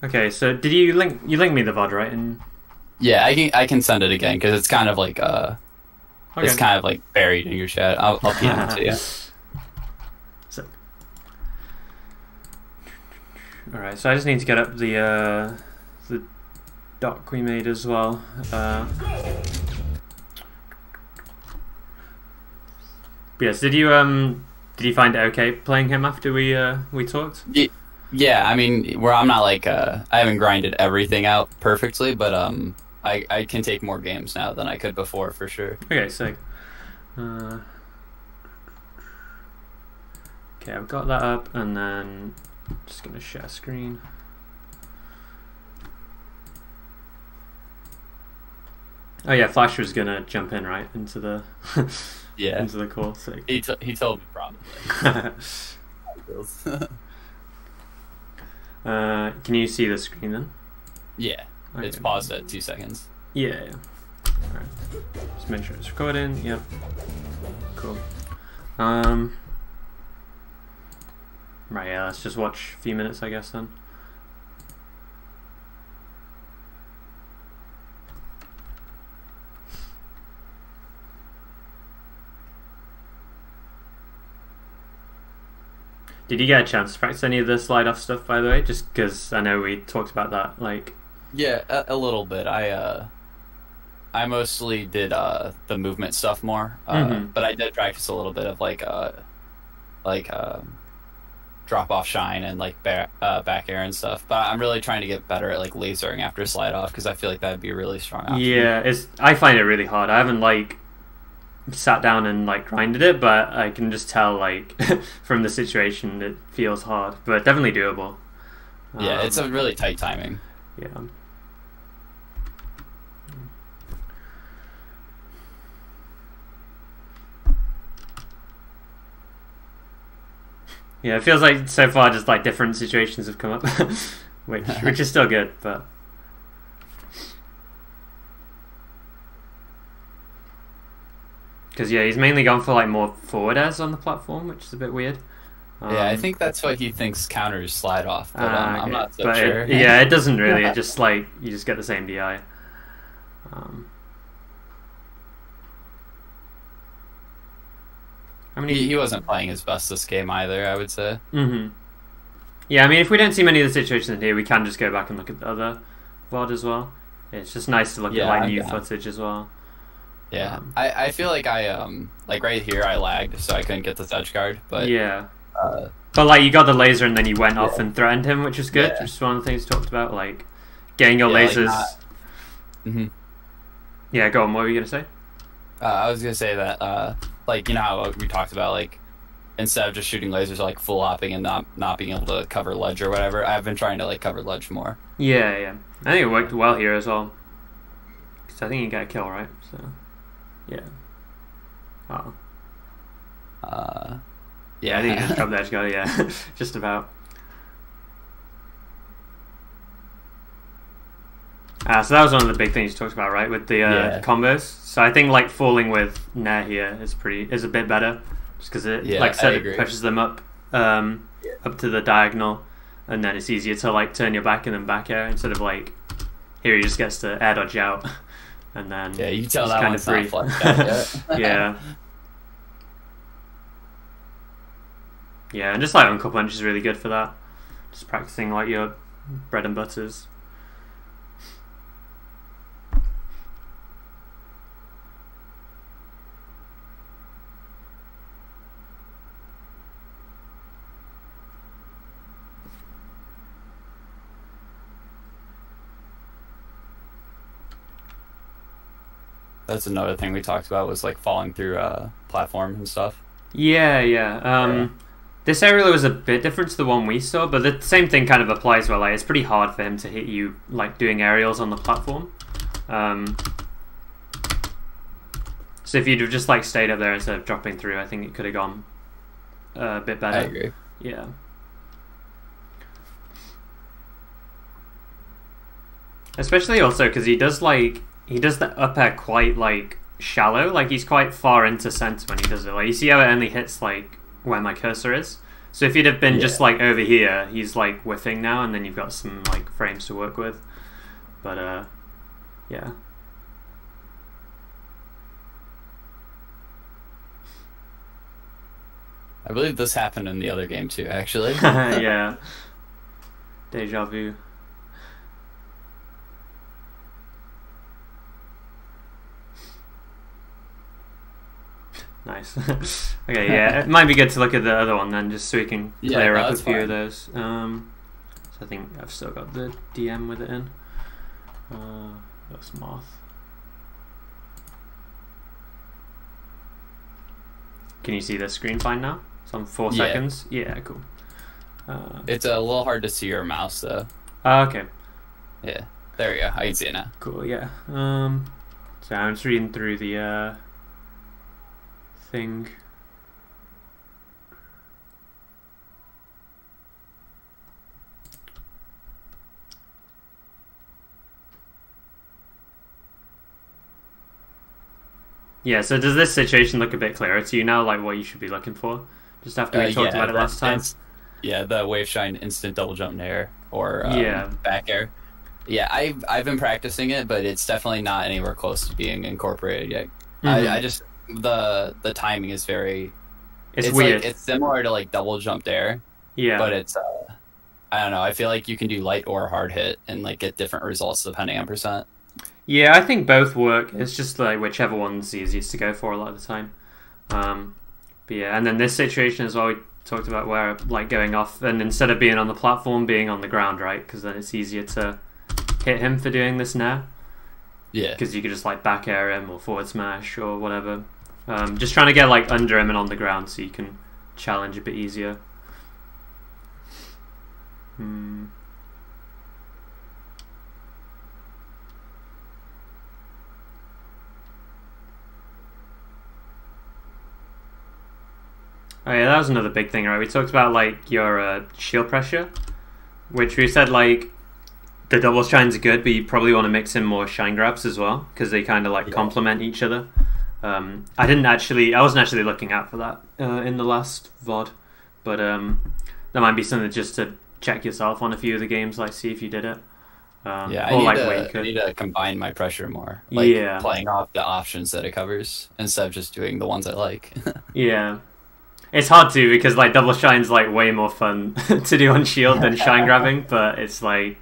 Okay, so did you link me the VOD, right? And Yeah, I can send it again because it's kind of like it's okay. kind of like buried in your chat. I'll PM it to you. So, all right, so I just need to get up the doc we made as well. Yes, did you find it okay playing him after we talked? Yeah, I mean, where I'm not like I haven't grinded everything out perfectly, but I can take more games now than I could before for sure. Okay, sick. Okay, I've got that up, and then just gonna share screen. Oh yeah, Flash was gonna jump in right into the Yeah, into the call. Sick. he told me probably. Can you see the screen then? Yeah, Okay. it's paused at 2 seconds. Yeah. Alright. Just make sure it's recording. Yep. Cool. Right, yeah, let's just watch a few minutes, I guess, then. Did you get a chance to practice any of the slide off stuff, by the way? Just because I know we talked about that, like... Yeah, a little bit. I mostly did the movement stuff more, but I did practice a little bit of like drop off shine and like back air and stuff. But I'm really trying to get better at like lasering after slide off because I feel like that'd be a really strong option. Yeah, I find it really hard. I haven't like sat down and like grinded it, but I can just tell like from the situation it feels hard, but definitely doable. Yeah, it's a really tight timing. Yeah. Yeah, it feels like so far just like different situations have come up, which is still good, but because yeah, he's mainly gone for like more forward airs on the platform, which is a bit weird. Yeah, I think that's what he thinks counters slide off, but I'm not so but sure. It doesn't really. It just like you just get the same DI. I mean, He wasn't playing his best this game either, I would say. Yeah, I mean, if we don't see many of the situations here, we can just go back and look at the other VOD as well. It's just nice to look at like new footage as well. Yeah, I feel like I like right here I lagged, so I couldn't get this edge guard, but yeah. But like you got the laser and then you went off and threatened him, which is good. Yeah. Which is one of the things we talked about, like getting your lasers. Like Yeah, go on. What were you gonna say? I was gonna say that like you know how we talked about like instead of just shooting lasers like full hopping and not being able to cover ledge or whatever, I've been trying to like cover ledge more. Yeah. I think it worked well here as well. Cause I think you got a kill, right? So yeah. Yeah, I think you just dropped the edge guard. Yeah, just about. So that was one of the big things you talked about, right, with the combos. So I think like falling with Nair here is a bit better, just because it like I said it pushes them up up to the diagonal, and then it's easier to like turn your back and then back air instead of like here he just gets to air dodge out, and then you can tell that kind one's of free. not flexed out yet. Yeah. Yeah, and just like Uncle Punch is really good for that. Just practicing like your bread and butters. That's another thing we talked about was like falling through platforms and stuff. Yeah. This area was a bit different to the one we saw, but the same thing kind of applies where like it's pretty hard for him to hit you like doing aerials on the platform. So if you'd have just like stayed up there instead of dropping through, I think it could have gone a bit better. I agree. Yeah. Especially also because he does the up air quite like shallow, like he's quite far into center when he does it. Like you see how it only hits like where my cursor is, So if he'd have been just like over here, he's like whiffing now, and then you've got some like frames to work with. But yeah. I believe this happened in the other game too, actually. Yeah. Deja vu. Nice. Okay, yeah, it might be good to look at the other one then, just so we can clear up a few of those. So I think I've still got the DM with it in. That's Moth. Can you see the screen fine now? It's on 4 seconds. Yeah, cool. It's a little hard to see your mouse though. Okay. Yeah, there we go. I can see it now. Cool. Yeah. So I'm just reading through the thing. Yeah, so does this situation look a bit clearer to you now, like what you should be looking for? Just after we talked about it last time? Yeah, the wave shine instant double jump nair or back air. Yeah, I've been practicing it, but it's definitely not anywhere close to being incorporated yet. I just the timing is very it's weird. Like, it's similar to like double jump dare. Yeah. But it's I don't know, I feel like you can do light or hard hit and like get different results depending on percent. Yeah, I think both work. It's just like whichever one's easiest to go for a lot of the time. But yeah, and then this situation as well, we talked about where like going off and instead of being on the platform, being on the ground, right? Because then it's easier to hit him for doing this now. Yeah. Because you could just like back air him or forward smash or whatever. Just trying to get like under him and on the ground so you can challenge a bit easier. Oh yeah, that was another big thing, right? We talked about like your shield pressure, which we said like the double shines are good, but you probably want to mix in more shine grabs as well because they kind of like complement each other. I wasn't actually looking out for that in the last VOD, but that might be something just to check yourself on a few of the games, like see if you did it. I need to combine my pressure more, like playing off the options that it covers instead of just doing the ones I like. Yeah. It's hard to because like double shine's like way more fun to do on shield than shine grabbing, but it's like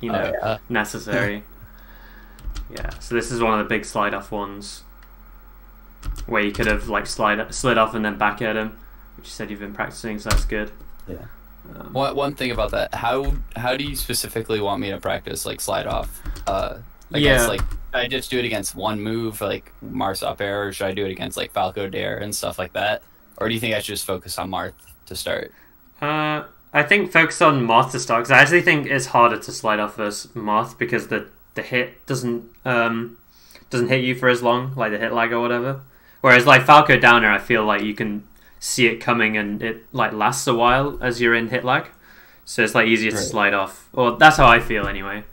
necessary. Yeah, so this is one of the big slide off ones where you could have like slid off and then back at him, which you said you've been practicing, so that's good. Yeah. One thing about that, how do you specifically want me to practice like slide off? Against like, should I just do it against one move like Mars up air, or should I do it against like Falco Dare and stuff like that? Or do you think I should just focus on Marth to start? I think focus on Marth to start, because I actually think it's harder to slide off versus Marth because the hit doesn't hit you for as long, like the hit lag or whatever. Whereas like Falco Downer, I feel like you can see it coming and it like lasts a while as you're in hit lag. So it's like easier to slide off. Or that's how I feel anyway.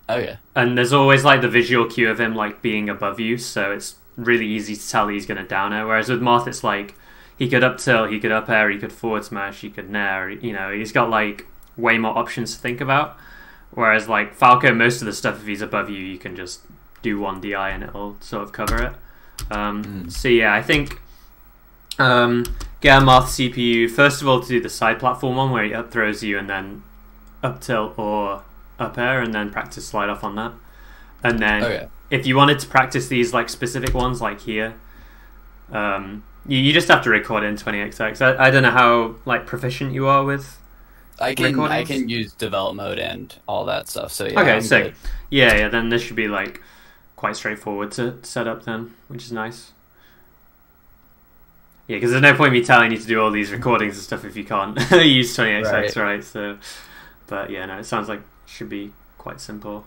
Oh yeah. And there's always like the visual cue of him like being above you, so it's really easy to tell he's going to downer. Whereas with Marth, it's like he could up tilt, he could up air, he could forward smash, he could nair. You know, he's got like way more options to think about. Whereas like Falco, most of the stuff, if he's above you, you can just do one DI and it'll sort of cover it. So yeah, I think get a Marth CPU first of all to do the side platform one where he up throws you and then up tilt or up air, and then practice slide off on that. And then if you wanted to practice these like specific ones like here, you just have to record it in 20xx. I don't know how like proficient you are with recordings. I can use develop mode and all that stuff. So yeah. Okay, sick. Yeah. Then this should be like quite straightforward to set up then, which is nice. Yeah, because there's no point me telling you to do all these recordings and stuff if you can't use 20xx, right? So, but yeah, no, it sounds like it should be quite simple.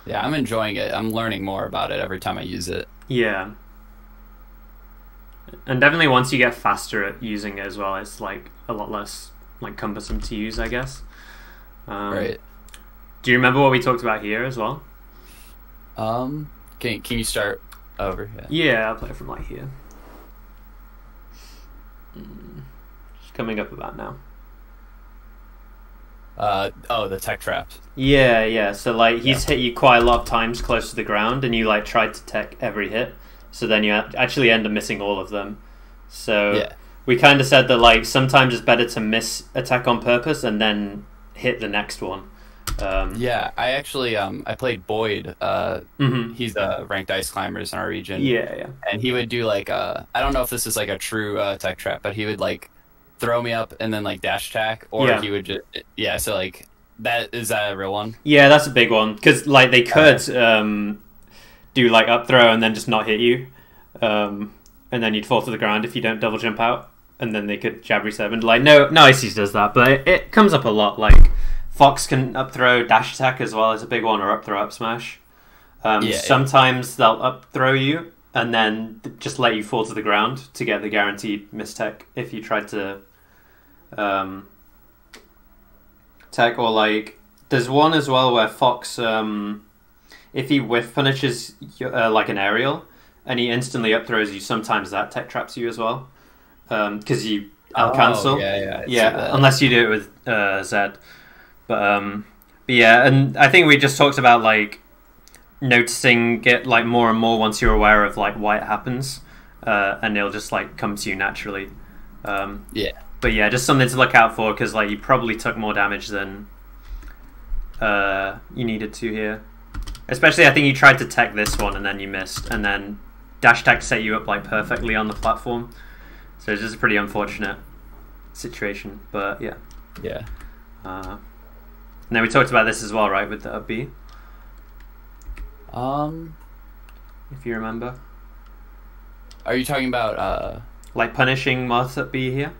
Yeah, I'm enjoying it. I'm learning more about it every time I use it. Yeah. And definitely once you get faster at using it as well, it's like a lot less like cumbersome to use, I guess. Right. Do you remember what we talked about here as well? Can you start over? Yeah, I'll play from like here. Just coming up about now. The tech traps. Yeah. So like he's hit you quite a lot of times close to the ground, and you like tried to tech every hit. So then you actually end up missing all of them. So we kind of said that like sometimes it's better to miss attack on purpose and then hit the next one. I actually I played Boyd. He's a ranked ice climbers in our region. Yeah. And he would do like I don't know if this is like a true tech trap, but he would like throw me up and then like dash attack, or he would just So like is that a real one? Yeah, that's a big one because like they could do like up throw and then just not hit you, and then you'd fall to the ground if you don't double jump out, and then they could jab reset. And like no ICs does that, but it comes up a lot. Like Fox can up throw dash attack as well as a big one, or up throw up smash. Sometimes they'll up throw you and then just let you fall to the ground to get the guaranteed miss tech if you tried to tech. Or like there's one as well where Fox if he whiff punishes like an aerial and he instantly up throws you, sometimes that tech traps you as well because you cancel. Unless you do it with Zed. But yeah, and I think we just talked about like noticing it like more and more once you're aware of like why it happens, and it'll just like come to you naturally. But yeah, just something to look out for because like you probably took more damage than you needed to here. Especially, I think you tried to tech this one and then you missed, and then dash attack set you up like perfectly on the platform. So it's just a pretty unfortunate situation. But yeah. And then we talked about this as well, right, with the up B? If you remember. Are you talking about... like punishing Marth up B here?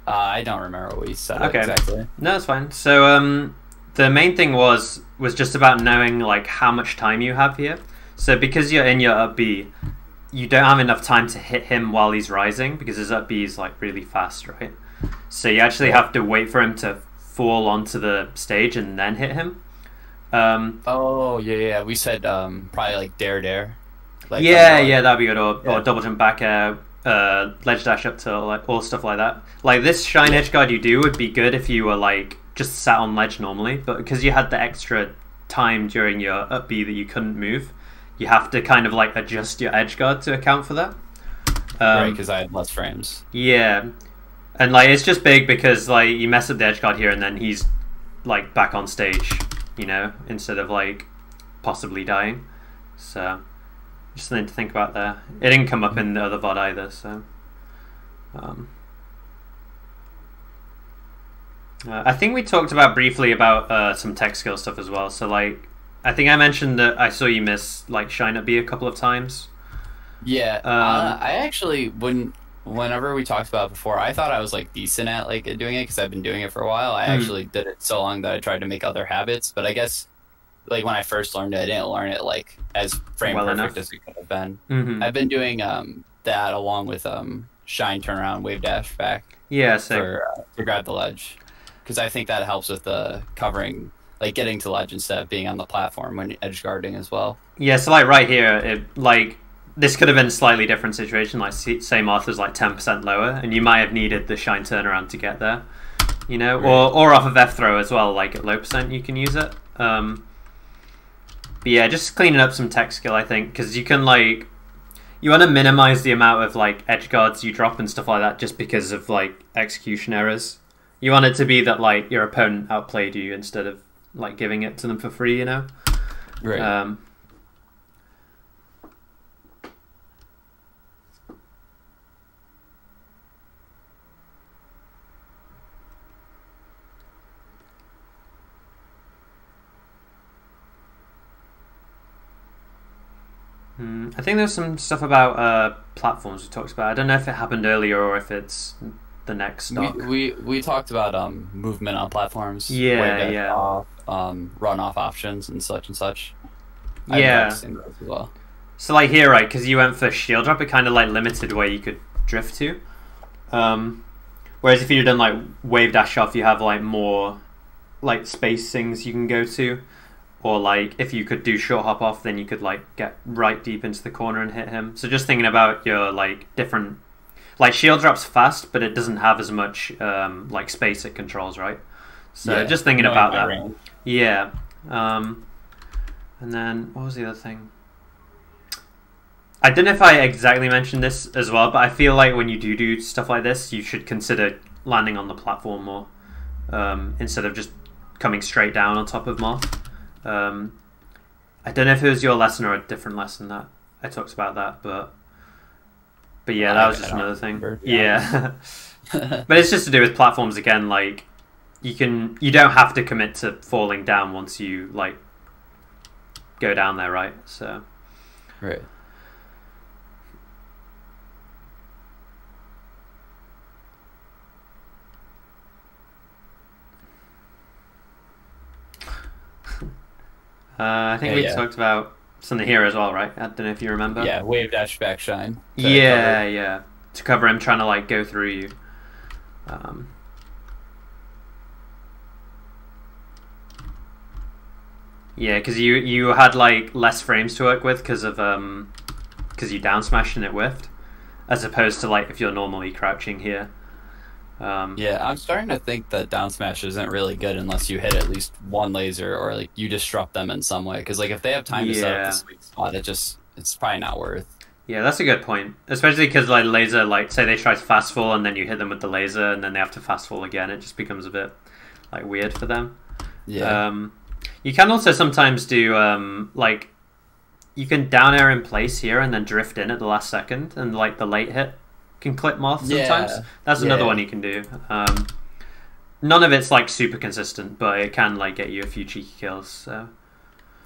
I don't remember what we said exactly. No, that's fine. So the main thing was just about knowing like how much time you have here. So because you're in your up B, you don't have enough time to hit him while he's rising because his up B is like really fast, right? So you actually have to wait for him to fall onto the stage and then hit him. We said probably like dare. Like, that'd be good. Or double jump back air, ledge dash up to like all stuff like that. Like this shine edge guard you do would be good if you were like just sat on ledge normally, but because you had the extra time during your up B that you couldn't move, you have to kind of like adjust your edge guard to account for that. Right, because I had less frames. Yeah. And like it's just big because like you mess up the edge guard here and then he's like back on stage, you know, instead of like possibly dying. So just something to think about there. It didn't come up in the other VOD either, so I think we talked about briefly about some tech skill stuff as well. So like I think I mentioned that I saw you miss like Shine Up B a couple of times. I actually wouldn't. Whenever we talked about it before, I thought I was like decent at like doing it because I've been doing it for a while. I actually did it so long that I tried to make other habits, but I guess like when I first learned it, I didn't learn it like as frame perfect as it could have been. I've been doing that along with shine, turnaround, wave dash back. To grab the ledge, because I think that helps with the covering, like getting to ledge instead of being on the platform when edge guarding as well. Yeah, so like right here, it like. This could have been a slightly different situation, like say Martha's like 10% lower, and you might have needed the shine turnaround to get there, you know, or off of F throw as well, like at low percent you can use it. But yeah, just cleaning up some tech skill, I think, because you can like, you want to minimize the amount of like edge guards you drop and stuff like that just because of like execution errors. You want it to be that like your opponent outplayed you instead of like giving it to them for free, you know? Right. I think there's some stuff about platforms we talked about. I don't know if it happened earlier or if it's the next stock. We talked about movement on platforms. Run off options and such. As well. So like here, right, because you went for shield drop, it kind of like limited where you could drift to. Whereas if you'd done like wave dash off, you have like more like spacings you can go to. Or like if you could do short hop off, then you could like get right deep into the corner and hit him. So just thinking about your like different, like shield drops fast, but it doesn't have as much like space it controls, right? So just thinking about that. Range. Yeah. And then what was the other thing? I don't know if I exactly mentioned this as well, but I feel like when you do stuff like this, you should consider landing on the platform more instead of just coming straight down on top of Moth. I don't know if it was your lesson or a different lesson that I talked about that, but yeah, that was just another thing. Yeah. But it's just to do with platforms again. Like you don't have to commit to falling down once you like go down there, right? So right. I think we talked about something here as well, right? I don't know if you remember. Yeah, wave dash back shine. Yeah. To cover him trying to like go through you. Yeah, because you had like less frames to work with because you down smashed and it whiffed, as opposed to like if you're normally crouching here. Yeah, I'm starting to think that down smash isn't really good unless you hit at least one laser or like you disrupt them in some way. Because like if they have time to set up the sweet spot, it's probably not worth. Yeah, that's a good point. Especially because like laser, like say they try to fast fall and then you hit them with the laser and then they have to fast fall again. It just becomes a bit like weird for them. Yeah. You can also sometimes do like you can down air in place here and then drift in at the last second and like the late hit can clip Moth sometimes. That's another one you can do. None of it's like super consistent, but it can like get you a few cheeky kills. So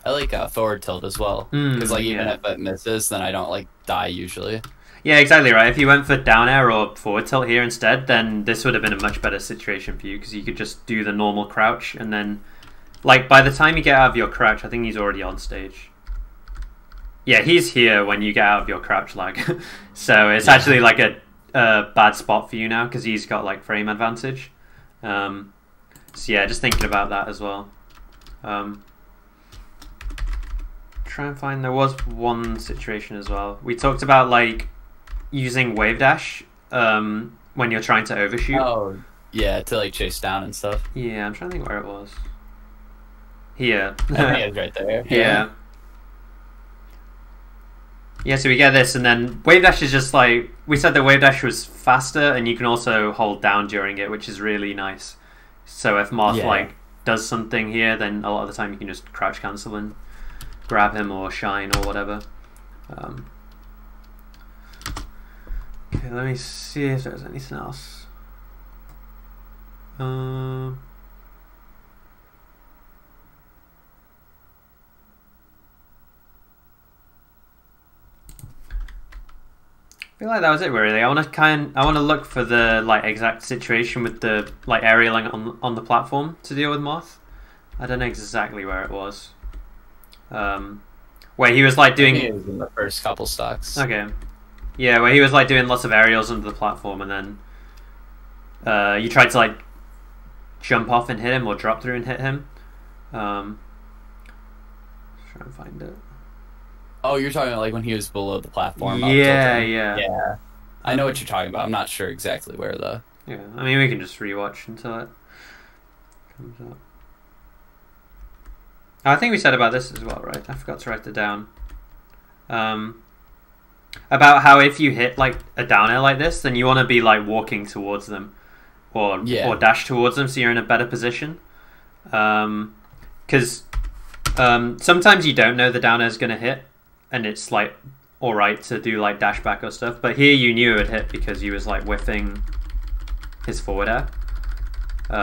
I like forward tilt as well because like even if it misses, then I don't like die usually. Yeah, exactly right. If you went for down air or forward tilt here instead, then this would have been a much better situation for you because you could just do the normal crouch and then like by the time you get out of your crouch, I think he's already on stage. Yeah, he's here when you get out of your crouch lag. So it's actually like a bad spot for you now because he's got like frame advantage. So yeah, just thinking about that as well. Try and find, there was one situation as well. We talked about like using wave dash when you're trying to overshoot. Oh, yeah, to like chase down and stuff. Yeah, I'm trying to think where it was. Here. I think it was right there. Yeah. Yeah, so we get this, and then wave dash is just like we said. The wave dash was faster, and you can also hold down during it, which is really nice. So if Moth like does something here, then a lot of the time you can just crouch cancel and grab him or shine or whatever. Okay, let me see if there's anything else. I feel like that was it really. I want to look for the like exact situation with the like aerialing on the platform to deal with Moth. I don't know exactly where it was. Where he was like doing. I think it was in the first couple stocks. Okay. Yeah, where he was like doing lots of aerials under the platform, and then you tried to like jump off and hit him or drop through and hit him. Let's try and find it. Oh, you're talking about like when he was below the platform. Yeah. I know what you're talking about. I'm not sure exactly where though. Yeah, I mean we can just rewatch until it comes up. I think we said about this as well, right? I forgot to write it down. About how if you hit like a down air like this, then you want to be like walking towards them, or dash towards them, so you're in a better position. Because sometimes you don't know the down air is going to hit, and it's like alright to do like dash back or stuff. But here you knew it would hit because he was like whiffing his forward air.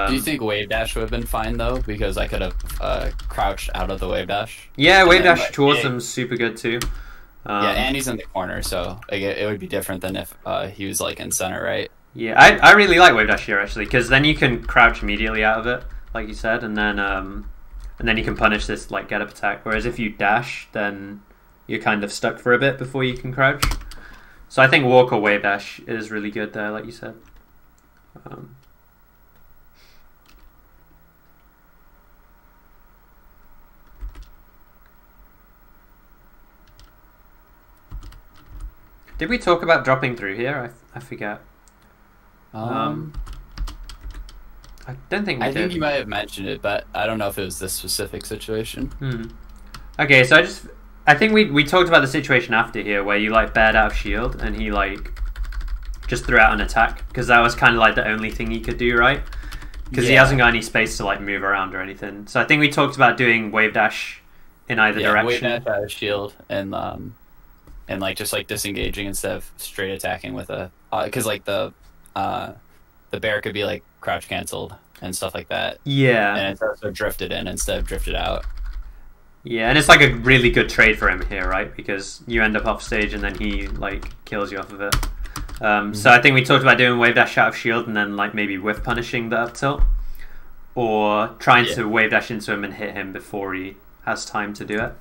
Do you think wave dash would have been fine though? Because I could have crouched out of the wave dash. Yeah, wave dash towards them is super good too. Yeah, and he's in the corner, so like, it would be different than if he was like in center, right? Yeah, I really like wave dash here actually because then you can crouch immediately out of it, like you said, and then you can punish this like get up attack. Whereas if you dash, then you're kind of stuck for a bit before you can crouch. So I think walk or wave dash is really good there, like you said. Did we talk about dropping through here? I forget. I don't think we did. I think you might have mentioned it, but I don't know if it was this specific situation. Okay, so I think we talked about the situation after here where you like bared out of shield and he like just threw out an attack because that was kind of like the only thing he could do, right? Because he hasn't got any space to like move around or anything. So I think we talked about doing wave dash in either direction. Wave dash out of shield and like just like disengaging instead of straight attacking with a because like the bear could be like crouch canceled and stuff like that. Yeah, and it's also drifted in instead of drifted out. Yeah, and it's like a really good trade for him here, right? Because you end up off stage and then he like kills you off of it. So I think we talked about doing wave dash out of shield and then like maybe whiff punishing the up tilt, or trying to wave dash into him and hit him before he has time to do it.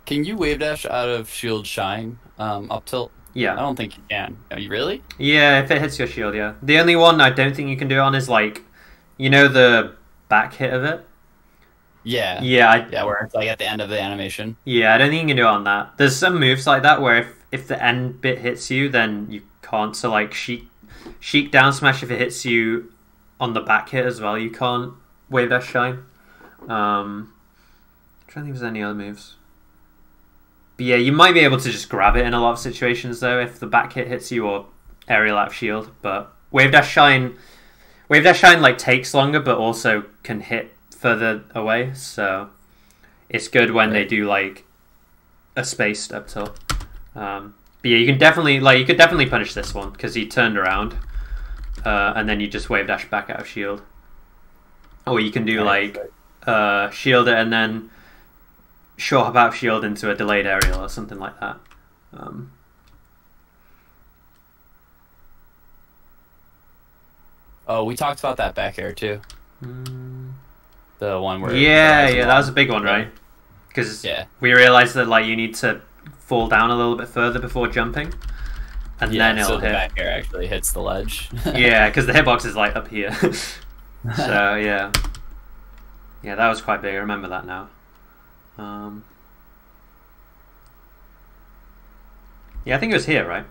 Can you wave dash out of shield shine up tilt? Yeah. I don't think you can. Are you really? Yeah, if it hits your shield, yeah. The only one I don't think you can do it on is like, you know, the back hit of it? Yeah. Yeah, where it's like at the end of the animation. Yeah, I don't think you can do it on that. There's some moves like that where if the end bit hits you, then you can't. So like Sheik down smash, if it hits you on the back hit as well, you can't wave dash shine. I'm trying to think if there's any other moves. But yeah, you might be able to just grab it in a lot of situations though if the back hit hits you or aerial out of shield. But wave dash shine like takes longer, but also can hit further away. So it's good when they do like a spaced up tilt. But yeah, you could definitely punish this one because he turned around, and then you just wave dash back out of shield, or you can do shield it and then short hop out of shield into a delayed aerial or something like that. We talked about that back air too. The one where that was a big one, right? Because we realized that like you need to fall down a little bit further before jumping, and then it'll hit. The back air actually hits the ledge. Yeah, because the hitbox is like up here. So yeah, that was quite big. I remember that now. Yeah, I think it was here, right?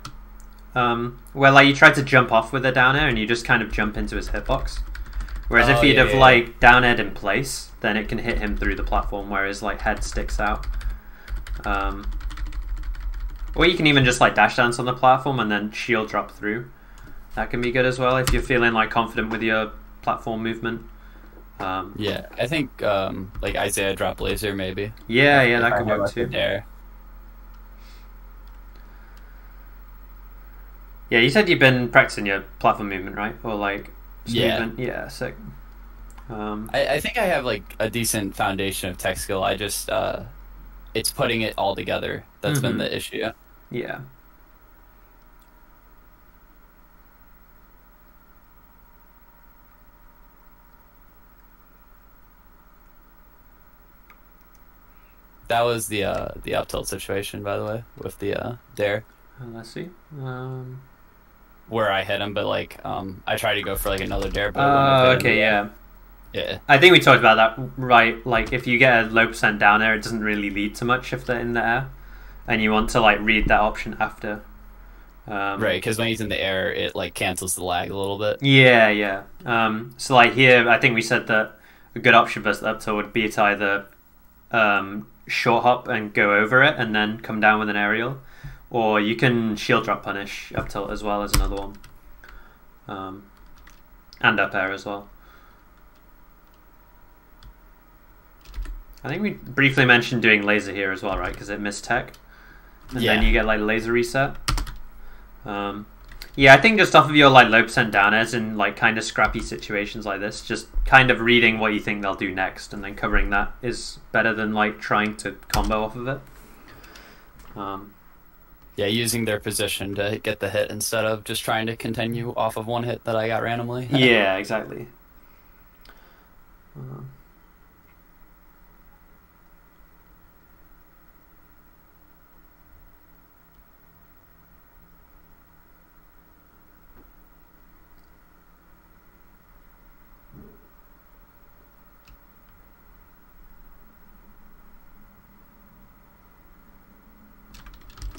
Where like you tried to jump off with a down air and you just kind of jump into his hitbox. Whereas if you'd have like down aired in place, then it can hit him through the platform where his like head sticks out. Or you can even just like dash dance on the platform and then shield drop through. That can be good as well if you're feeling like confident with your platform movement. I think like Isaiah drop laser maybe. Yeah, that could work too. There. Yeah, you said you've been practicing your platform movement, right? Or like movement? Yeah, sick. I think I have like a decent foundation of tech skill. I just it's putting it all together that's been the issue. Yeah. That was the up tilt situation, by the way, with the dare. Let's see. Where I hit him, but like I tried to go for like another dare. But okay, yeah. I think we talked about that, right? Like if you get a low % down air, it doesn't really lead to much if they're in the air, and you want to like read that option after. Right, because when he's in the air, it like cancels the lag a little bit. Yeah. So like here, I think we said that a good option versus the up tilt would be to either short hop and go over it and then come down with an aerial, or you can shield drop punish up tilt as well as another one, and up air as well. I think we briefly mentioned doing laser here as well, right? Because it missed tech, and then you get like laser reset. I think just off of your like low % down airs in like kind of scrappy situations like this, just kind of reading what you think they'll do next and then covering that is better than like trying to combo off of it. Using their position to get the hit instead of just trying to continue off of one hit that I got randomly. Yeah, exactly.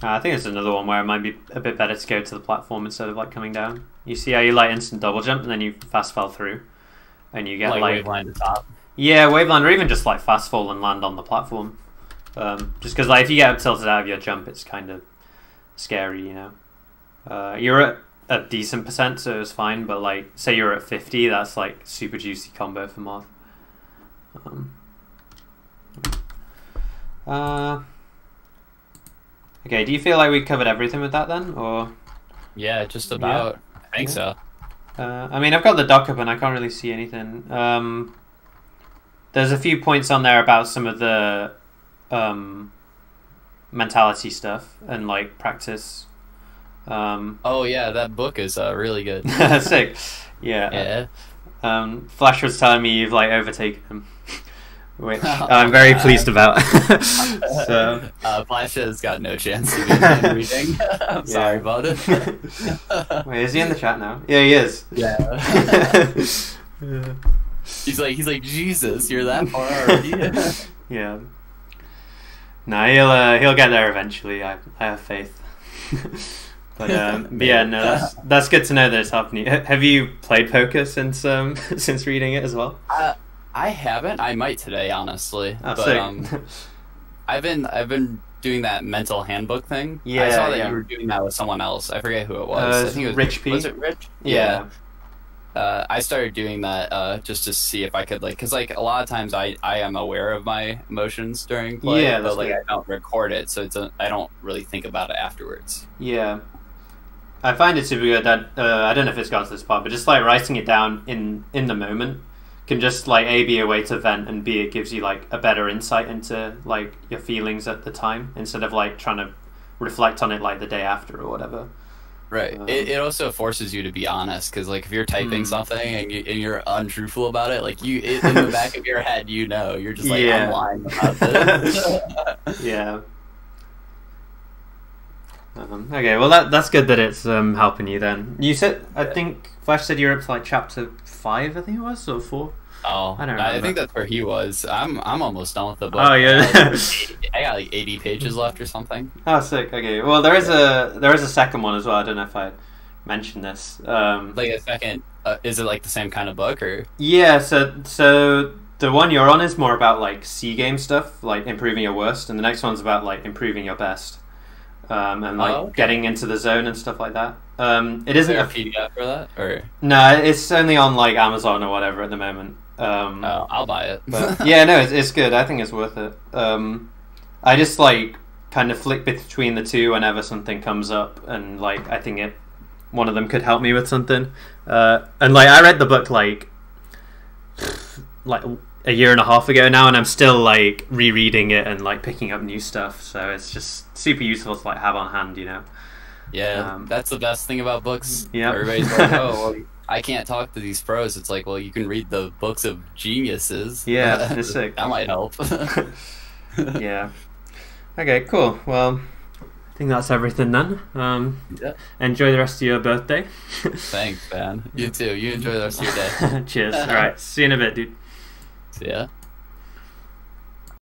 I think it's another one where it might be a bit better to go to the platform instead of like coming down. You see how you like instant double jump and then you fast fall through, and you get like waveline to top. Yeah, waveline, or even just like fast fall and land on the platform. Just because like if you get tilted out of your jump, it's kind of scary, you know. You're at a decent percent, so it's fine. But like, say you're at 50, that's like super juicy combo for Moth. Okay, do you feel like we covered everything with that then, or? Yeah, just about. Yeah. I think so. I mean, I've got the doc up and I can't really see anything. There's a few points on there about some of the mentality stuff and like practice. Oh yeah, that book is really good. Sick. Yeah. Flash was telling me you've like overtaken him, which I'm very pleased about. So Flash has got no chance to be in reading. I'm sorry about it. Wait, is he in the chat now? Yeah, he is. Yeah. He's like Jesus, you're that far already. Yeah. No, he'll get there eventually. I have faith. But yeah, no, that's good to know that it's happening. Have you played poker since since reading it as well? I haven't. I might today, honestly. Oh, but I've been doing that mental handbook thing. Yeah, I saw that you were doing that with someone else. I forget who it was. I think it was Rich P. Was it Rich? Yeah. I started doing that just to see if I could because a lot of times I am aware of my emotions during play, but I don't record it, so I don't really think about it afterwards. Yeah, I find it super good that I don't know if it's got to this part, but just like writing it down in the moment can just like A, be a way to vent, and B, it gives you like a better insight into like your feelings at the time instead of like trying to reflect on it like the day after or whatever. Right. It also forces you to be honest, because like if you're typing something and you're untruthful about it, like in the back of your head, you're just like, I'm lying about this. Yeah. Okay, well that's good that it's helping you then. You said, I think Flash said you're up to like chapter 5, I think it was, or 4. Oh, I don't know. I think that's where he was. I'm almost done with the book. Oh yeah, I got like 80 pages left or something. Oh, sick. Okay, well there is a second one as well. I don't know if I mentioned this. Like a second, is it like the same kind of book or? Yeah, so the one you're on is more about like C game stuff, like improving your worst, and the next one's about like improving your best, and like getting into the zone and stuff like that. It isn't a PDF for that, or no, it's only on like Amazon or whatever at the moment. I'll buy it. But, yeah, no, it's good. I think it's worth it. I just like kind of flick between the two whenever something comes up, and like I think one of them could help me with something. And like I read the book like a year and a half ago now, and I'm still like rereading it and like picking up new stuff. So it's just super useful to like have on hand, you know. Yeah, that's the best thing about books. Yeah, everybody's like, oh, well, I can't talk to these pros. It's like, well, you can read the books of geniuses. Yeah, it's sick. That might help. Yeah. Okay, cool. Well, I think that's everything then. Enjoy the rest of your birthday. Thanks, man. You too. You enjoy the rest of your day. Cheers. All right. See you in a bit, dude. See ya.